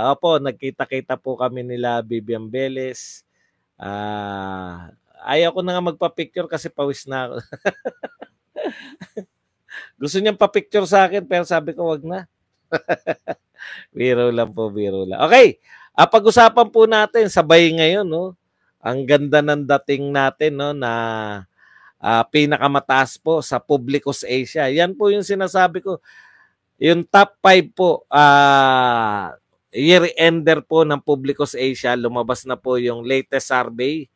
Opo, nagkita-kita po kami nila Vivian Velez. Ayaw ko na nga magpa-picture kasi pawis na ako. Gusto niyang pa-picture sa akin pero sabi ko wag na. Biro lang po, biro lang. Okay, pag-usapan po natin sabay ngayon, no? Ang ganda ng dating natin, no, na pinakamataas po sa Publicus Asia. Yan po yung sinasabi ko. Yung top 5 po, year-ender po ng Publicus Asia, lumabas na po yung latest survey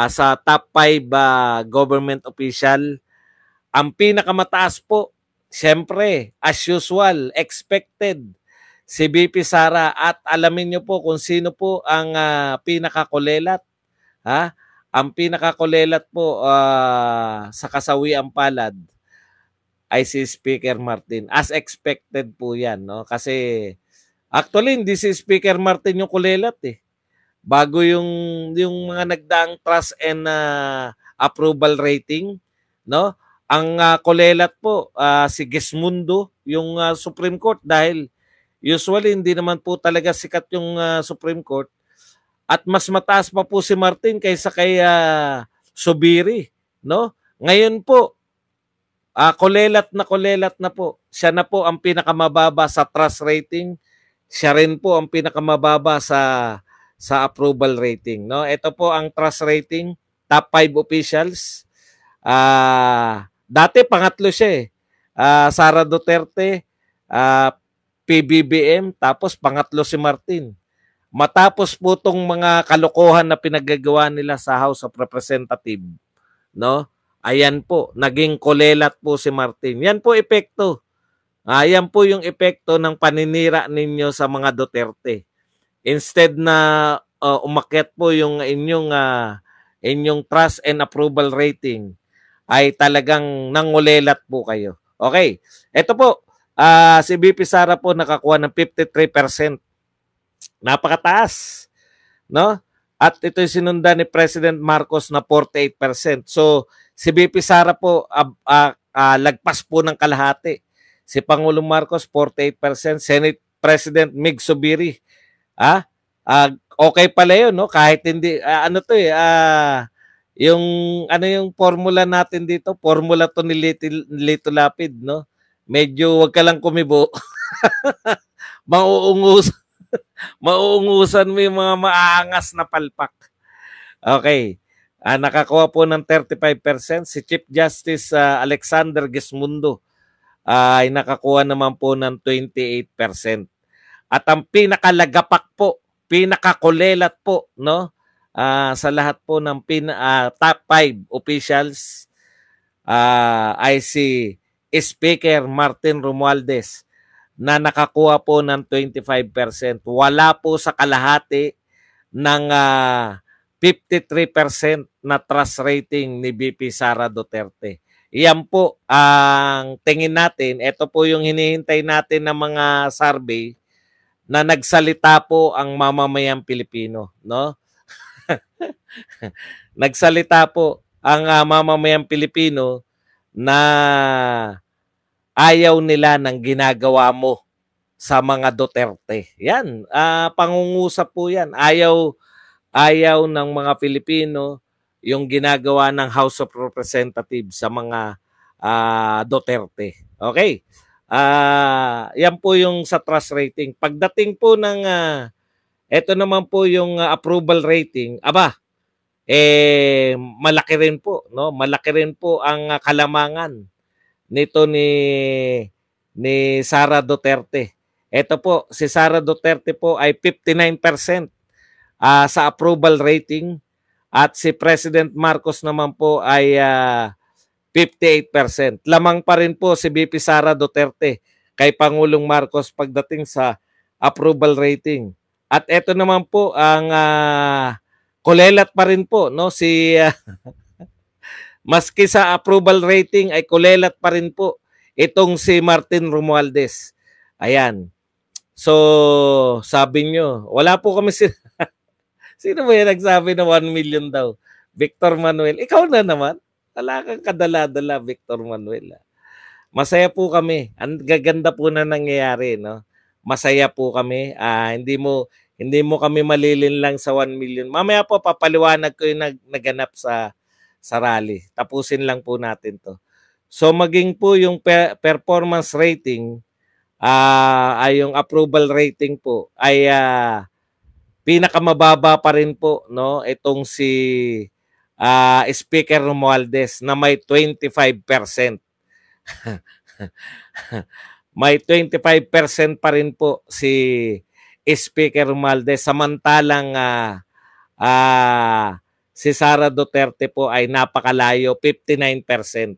sa top 5 government official. Ang pinakamataas po, siyempre, as usual, expected, si VP Sara. At alamin nyo po kung sino po ang pinakakulelat. Ha? Ang pinakakulelat po sa kasawiang palad ay si Speaker Martin. As expected po yan. No? Kasi actually, hindi si Speaker Martin yung kulelat eh. Bago yung mga nagdaang trust and approval rating, no? Ang kulelat po si Gesmundo, yung Supreme Court, dahil usually hindi naman po talaga sikat yung Supreme Court, at mas mataas pa po si Martin kaysa kay Subiri, no? Ngayon po, kulelat na po. Siya na po ang pinakamababa sa trust rating. Siya rin po ang pinakamababa sa approval rating, no? Ito po ang trust rating, top 5 officials. Dati pangatlo siya eh. Sara Duterte, PBBM, tapos pangatlo si Martin. Matapos po tong mga kalokohan na pinagagawa nila sa House of Representatives, no? Ayan po, naging kulelat po si Martin. Yan po epekto. Yan po yung epekto ng paninira ninyo sa mga Duterte. Instead na umakyat po yung inyong trust and approval rating, ay talagang nangulelat po kayo. Okay. Ito po, si VP Sara po nakakuha ng 53%. Napakataas, no? At ito'y sinundan ni President Marcos na 48%. So, si VP Sara po lagpas po ng kalahati. Si Pangulong Marcos 48%, Senate President Mig Subiri, okay pala 'yun, no? Kahit hindi ano 'to eh, yung yung formula natin dito, formula to ni Lito Lapid, no? Medyo wag ka lang kumibo. Mauungus mauungusan mo yung mga maaangas na palpak. Okay. Nakakuha po ng 35%. Si Chief Justice Alexander Gesmundo ay nakakuha naman po ng 28%. At ang pinakalagapak po, pinakakulelat po, no? Sa lahat po ng top 5 officials ay si Speaker Martin Romualdez na nakakuha po ng 25%. Wala po sa kalahati ng 53% na trust rating ni VP Sara Duterte. Iyan po ang tingin natin. Ito po yung hinihintay natin ng mga survey na nagsalita po ang mamamayang Pilipino, no? Nagsalita po ang mamamayang Pilipino na ayaw nila ng ginagawa mo sa mga Duterte. Yan, pangungusap po yan. Ayaw ng mga Pilipino yung ginagawa ng House of Representatives sa mga Duterte. Okay? Yan po yung sa trust rating. Pagdating po ng ito naman po yung approval rating, malaki rin po, no? Malaki rin po ang kalamangan nito ni Sara Duterte. Ito po, si Sara Duterte po ay 59% sa approval rating, at si President Marcos naman po ay 58%. Lamang pa rin po si VP Sara Duterte kay Pangulong Marcos pagdating sa approval rating. At ito naman po ang kulelat pa rin po, no? Si maski sa approval rating ay kulelat pa rin po itong si Martin Romualdez. Ayan. So, sabi nyo, wala po kami sino ba yan nagsabi na 1 million daw? Victor Manuel. Ikaw na naman. Wala kang kadala-dala, Victor Manuel. Masaya po kami. Ang gaganda po na nangyayari, no? masaya po kami. Hindi mo kami malilinlang sa 1 million. Mamaya po papaliwanag ko yung naganap sa rally. Tapusin lang po natin 'to. So maging po yung performance rating ay yung approval rating po ay pinakamababa pa rin po, no, itong si Speaker Romualdez na may 25%. May 25% pa rin po si Speaker Romualdez, samantalang si Sara Duterte po ay napakalayo, 59%.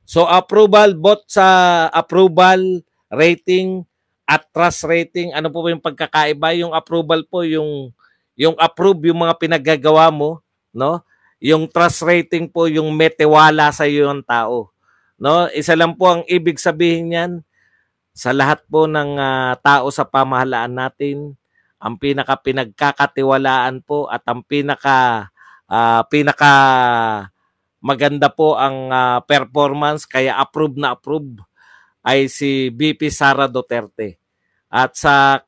So approval, both sa approval rating at trust rating, ano po yung pagkakaiba? Yung approval po, yung approve yung mga pinaggagawa mo, no? Yung trust rating po, yung may tiwala sa iyo ng tao, no? Isa lang po ang ibig sabihin niyan, sa lahat po ng tao sa pamahalaan natin, ang pinaka pinagkakatiwalaan po at ang pinaka maganda po ang performance, kaya approve na approve, ay si VP Sara Duterte. At sa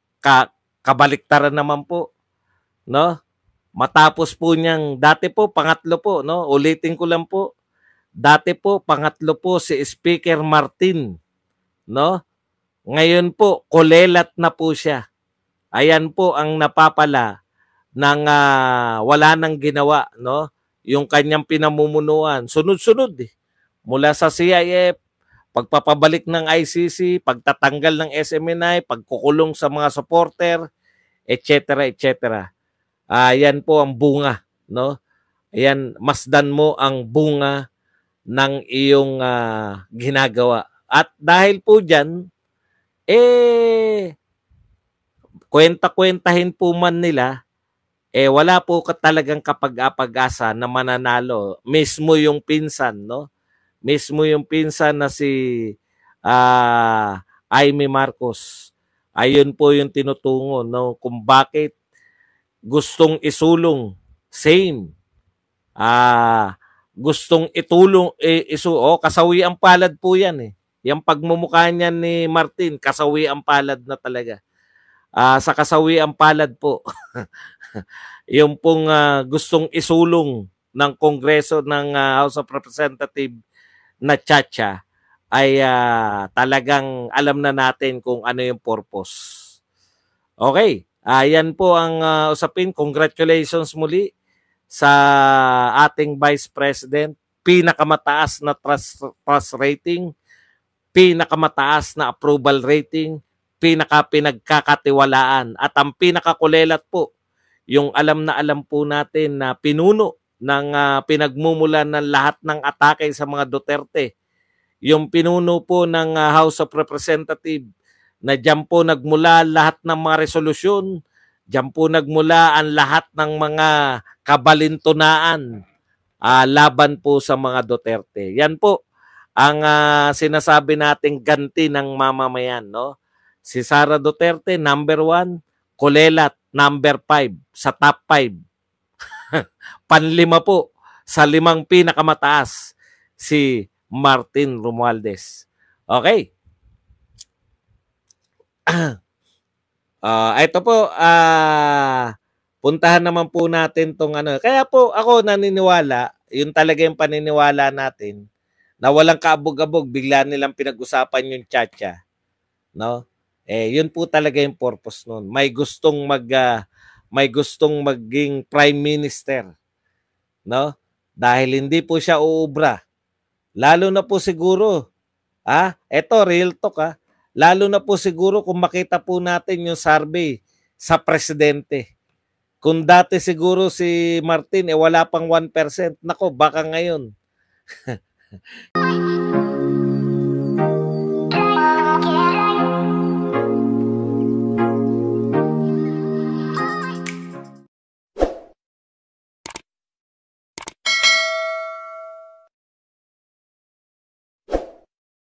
kabaliktaran naman po, no? Matapos po niyang, dati po pangatlo po, no? Ulitin ko lang po. Dati po pangatlo po si Speaker Martin, no? Ngayon po kulelat na po siya. Ayan po ang napapala ng wala nang ginawa, no? Yung kanyang pinamumunuan, sunod-sunod eh. Mula sa CIF, pagpapabalik ng ICC, pagtatanggal ng SMNI, pagkukulong sa mga supporter, etc. etc. Yan po ang bunga, no? Ayan, masdan mo ang bunga ng iyong ginagawa. At dahil po diyan, kwenta-kwentahin po man nila, wala po talagang kapag-apag-asa na mananalo. Mismo yung pinsan, no? Mismo yung pinsan na si Amy Marcos. Ayun po yung tinutungo, no? Kung bakit gustong isulong. Same. Gustong itulong, kasawi ang palad po yan eh. Yung pagmumukha niyan ni Martin, kasawi ang palad na talaga. Sa kasawi ang palad po. Yung pong gustong isulong ng Kongreso ng House of Representatives na tsatsya ay talagang alam na natin kung ano yung purpose. Okay, yan po ang usapin. Congratulations muli sa ating Vice President. Pinakamataas na trust rating, pinakamataas na approval rating, pinagkakatiwalaan, at ang pinakakulelat po, yung alam na alam po natin na pinuno ng pinagmumulan ng lahat ng atake sa mga Duterte, yung pinuno po ng House of Representatives, na diyan po nagmula lahat ng mga resolusyon, diyan po nagmula ang lahat ng mga kabalintunaan laban po sa mga Duterte. Yan po ang sinasabi nating ganti ng mamamayan, no? Si Sara Duterte, number 1, kulelat, number 5, sa top 5. Panlima po, sa 5 pinakamataas, si Martin Romualdez. Okay. Ito po, puntahan naman po natin tong ano. Kaya po ako naniniwala, yun talaga yung paniniwala natin, na walang kaabog-abog, bigla nilang pinag-usapan yung tsatsya, no? Yun po talaga yung purpose nun. May gustong maging prime minister, no? Dahil hindi po siya uubra. Lalo na po siguro, eto real talk lalo na po siguro kung makita po natin yung survey sa presidente. Kung dati siguro si Martin wala pang 1%, nako baka ngayon